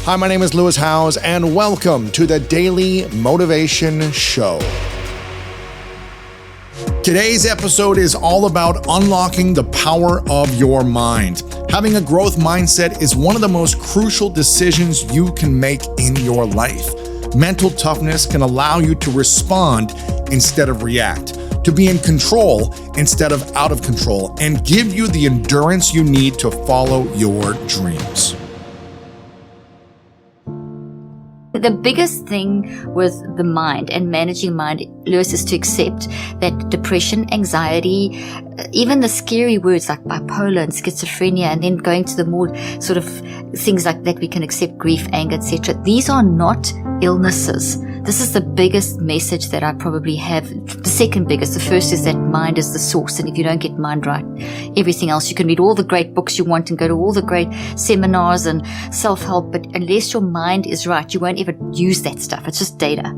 Hi, my name is Lewis Howes, and welcome to the Daily Motivation Show. Today's episode is all about unlocking the power of your mind. Having a growth mindset is one of the most crucial decisions you can make in your life. Mental toughness can allow you to respond instead of react, to be in control instead of out of control, and give you the endurance you need to follow your dreams. The biggest thing with the mind and managing mind, Lewis, is to accept that depression, anxiety, even the scary words like bipolar and schizophrenia, and then going to the more sort of things like that we can accept, grief, anger, etc. These are not illnesses. This is the biggest message that I probably have. The second biggest. The first is that mind is the source, and if you don't get mind right, everything else, you can read all the great books you want and go to all the great seminars and self-help, but unless your mind is right, you won't ever use that stuff. It's just data.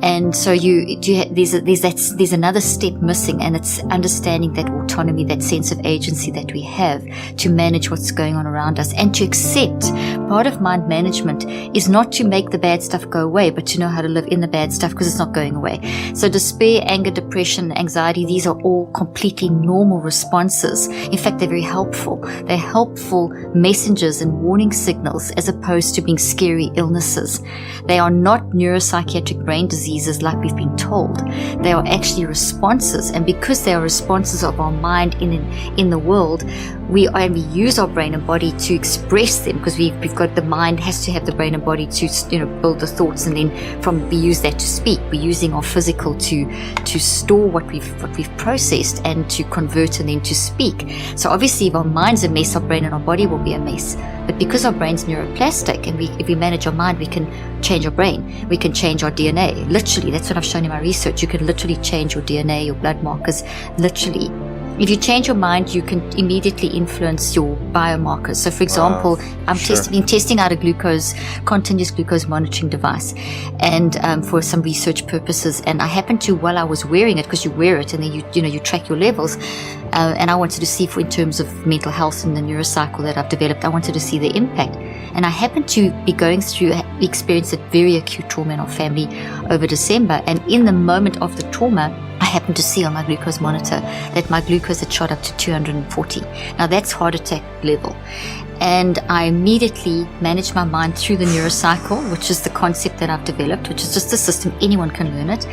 And so there's another step missing, and it's understanding that autonomy, that sense of agency that we have to manage what's going on around us, and to accept part of mind management is not to make the bad stuff go away, but to know how to live in the bad stuff, because it's not going away. So despair, anger, depression, anxiety, these are all completely normal responses. In fact, they're very helpful. They're helpful messengers and warning signals as opposed to being scary illnesses. They are not neuropsychiatric brain diseases like we've been told. They are actually responses, and because they are responses of our mind in the world, we use our brain and body to express them, because we've got the mind has to have the brain and body to build the thoughts, and then we use that to speak. We're using our physical to store what we've processed and to convert and then to speak. So obviously, if our mind's a mess, our brain and our body will be a mess. But because our brain's neuroplastic, and if we manage our mind, we can change our brain. We can change our DNA. Literally, that's what I've shown in my research. You can literally change your DNA, your blood markers, literally. If you change your mind, you can immediately influence your biomarkers. So, for example, I'm testing out a continuous glucose monitoring device, and for some research purposes. And I happened to, while I was wearing it, because you wear it and then you track your levels, and I wanted to see, in terms of mental health and the neurocycle that I've developed, I wanted to see the impact. And I happened to be going through, we experienced a very acute trauma in our family over December, and in the moment of the trauma, I happened to see on my glucose monitor that my glucose had shot up to 240. Now that's heart attack level. And I immediately managed my mind through the neurocycle, which is the concept that I've developed, which is just a system, anyone can learn it.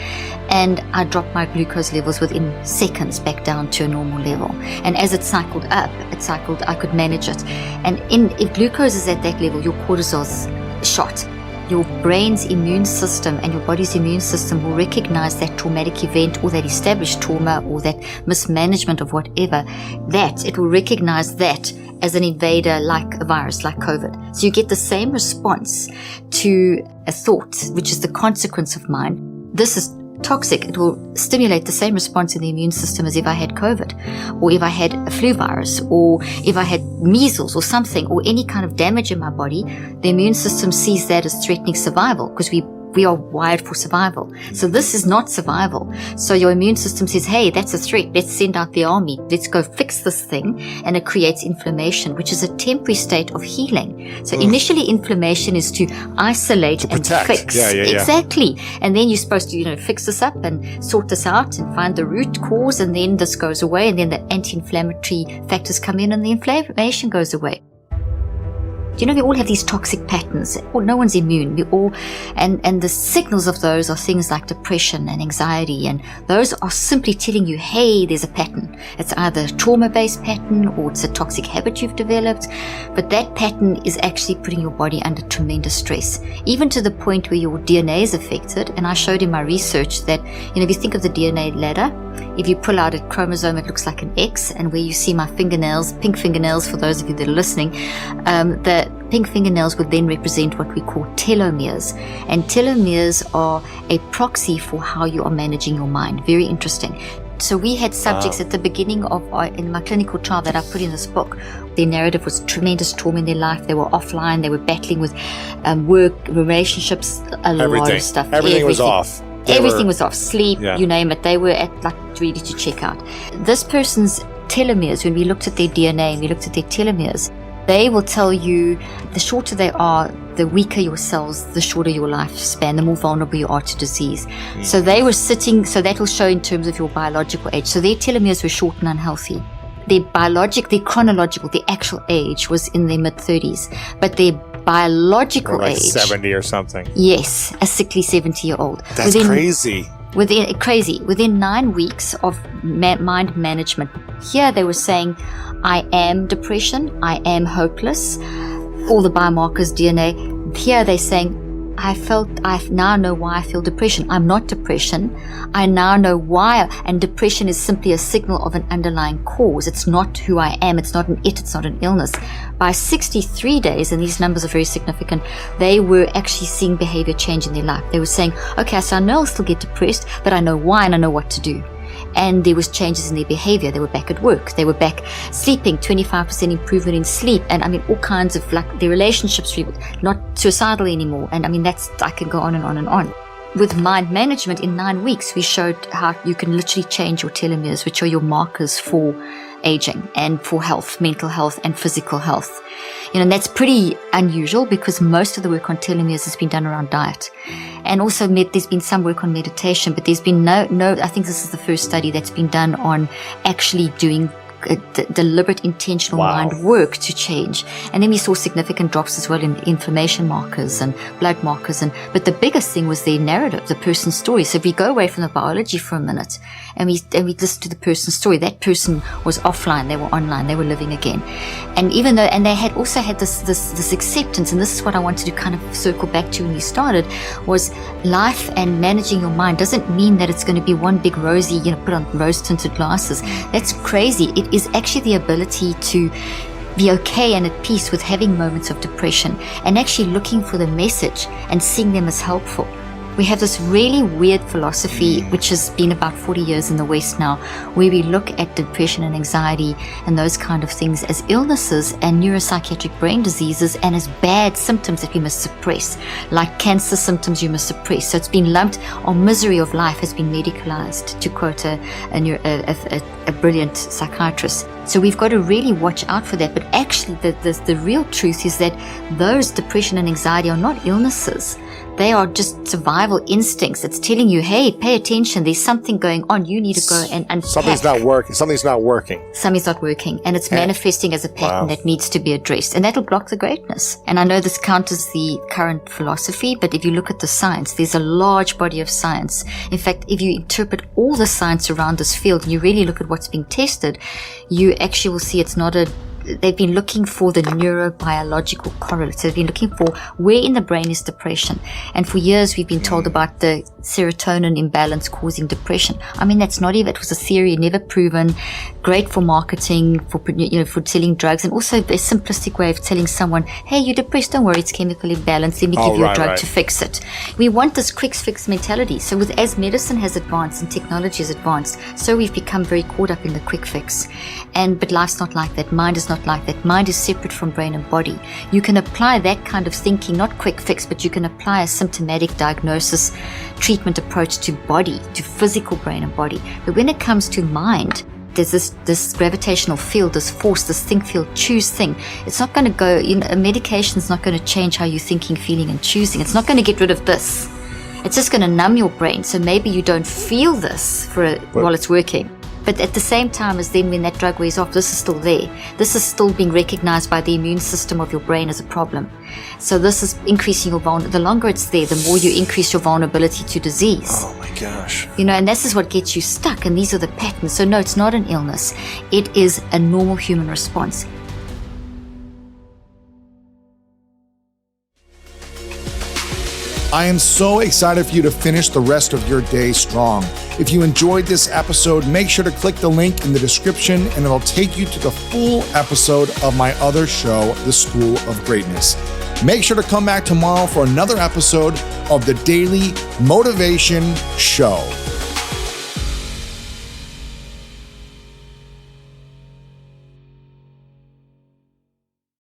And I dropped my glucose levels within seconds back down to a normal level. And as it cycled up, I could manage it. And if glucose is at that level, your cortisol's shot. Your brain's immune system and your body's immune system will recognize that traumatic event or that established trauma or that mismanagement of whatever, that it will recognize that as an invader, like a virus, like COVID. So you get the same response to a thought, which is the consequence of mind. This is toxic. It will stimulate the same response in the immune system as if I had COVID, or if I had a flu virus, or if I had measles or something, or any kind of damage in my body. The immune system sees that as threatening survival, because we are wired for survival. So this is not survival. So your immune system says, hey, that's a threat. Let's send out the army. Let's go fix this thing. And it creates inflammation, which is a temporary state of healing. So initially, inflammation is to isolate and fix. Yeah. Exactly. And then you're supposed to, fix this up and sort this out and find the root cause. And then this goes away. And then the anti-inflammatory factors come in and the inflammation goes away. We all have these toxic patterns. No one's immune. We all, and the signals of those are things like depression and anxiety, and those are simply telling you, hey, there's a pattern. It's either a trauma-based pattern or it's a toxic habit you've developed, but that pattern is actually putting your body under tremendous stress, even to the point where your DNA is affected. And I showed in my research that, if you think of the DNA ladder, if you pull out a chromosome, it looks like an X, and where you see my fingernails, pink fingernails, for those of you that are listening, the pink fingernails would then represent what we call telomeres. And telomeres are a proxy for how you are managing your mind. Very interesting. So we had subjects at the beginning of in my clinical trial that I put in this book. Their narrative was tremendous trauma in their life. They were offline. They were battling with work, relationships, a lot of stuff. Everything was off. Everything was off. Sleep, you name it. They were ready to check out. This person's telomeres, when we looked at their DNA and we looked at their telomeres, they will tell you the shorter they are, the weaker your cells, the shorter your lifespan, the more vulnerable you are to disease. So they were sitting, so that will show in terms of your biological age. So their telomeres were short and unhealthy. Their chronological, the actual age was in their mid-30s, but their biological like age, 70 or something. Yes, a sickly 70-year-old. That's crazy. Within 9 weeks of mind management, here they were saying, I am depression, I am hopeless, all the biomarkers, DNA. Here they're saying, I now know why I feel depression. I'm not depression. I now know why. And depression is simply a signal of an underlying cause. It's not who I am. It's not it's not an illness. By 63 days, and these numbers are very significant, they were actually seeing behavior change in their life. They were saying, okay, so I know I'll still get depressed, but I know why and I know what to do. And there was changes in their behavior. They were back at work. They were back sleeping, 25% improvement in sleep. And I mean, all kinds of, like, their relationships, not suicidal anymore. And I mean, I can go on and on and on. With mind management, in 9 weeks, we showed how you can literally change your telomeres, which are your markers for aging and for health, mental health and physical health. And that's pretty unusual because most of the work on telomeres has been done around diet. And also there's been some work on meditation, but there's been no, I think this is the first study that's been done on actually doing deliberate, intentional mind work to change. And then we saw significant drops as well in inflammation markers and blood markers. But the biggest thing was their narrative, the person's story. So if we go away from the biology for a minute and we listen to the person's story, that person was offline, they were online, they were living again. And even though, and they had also had this acceptance, and this is what I wanted to kind of circle back to when we started, was life and managing your mind doesn't mean that it's going to be one big rosy, put on rose-tinted glasses. That's crazy. It is actually the ability to be okay and at peace with having moments of depression and actually looking for the message and seeing them as helpful. We have this really weird philosophy, which has been about 40 years in the West now, where we look at depression and anxiety and those kind of things as illnesses and neuropsychiatric brain diseases and as bad symptoms that we must suppress, like cancer symptoms you must suppress. So it's been lumped, our misery of life has been medicalized, to quote a brilliant psychiatrist. So we've got to really watch out for that. But actually, the real truth is that those depression and anxiety are not illnesses. They are just survival instincts. It's telling you, hey, pay attention. There's something going on. You need to go and unpack. Something's not working. Something's not working. And it's manifesting as a pattern that needs to be addressed. And that'll block the greatness. And I know this counters the current philosophy, but if you look at the science, there's a large body of science. In fact, if you interpret all the science around this field and you really look at what's being tested, you actually will see it's not they've been looking for the neurobiological correlates. They've been looking for where in the brain is depression. And for years we've been told about the serotonin imbalance causing depression. I mean, that's not even, it was a theory, never proven, great for marketing, for selling drugs, and also a simplistic way of telling someone, hey, you're depressed, don't worry, it's chemical imbalance, let me give you a drug to fix it. We want this quick fix mentality. So as medicine has advanced and technology has advanced, so we've become very caught up in the quick fix. But life's not like that. Mind is not like that. Mind is separate from brain and body. You can apply that kind of thinking, not quick fix, but you can apply a symptomatic diagnosis treatment approach to body, to physical brain and body. But when it comes to mind, there's this gravitational field, this force, this think, feel, choose thing. It's not going to go, a medication's not going to change how you're thinking, feeling, and choosing. It's not going to get rid of this. It's just going to numb your brain. So maybe you don't feel this while it's working. But at the same time as then when that drug wears off, this is still there. This is still being recognized by the immune system of your brain as a problem. So this is increasing your vulnerability. The longer it's there, the more you increase your vulnerability to disease. Oh my gosh. And this is what gets you stuck. And these are the patterns. So no, it's not an illness. It is a normal human response. I am so excited for you to finish the rest of your day strong. If you enjoyed this episode, make sure to click the link in the description and it'll take you to the full episode of my other show, The School of Greatness. Make sure to come back tomorrow for another episode of the Daily Motivation Show.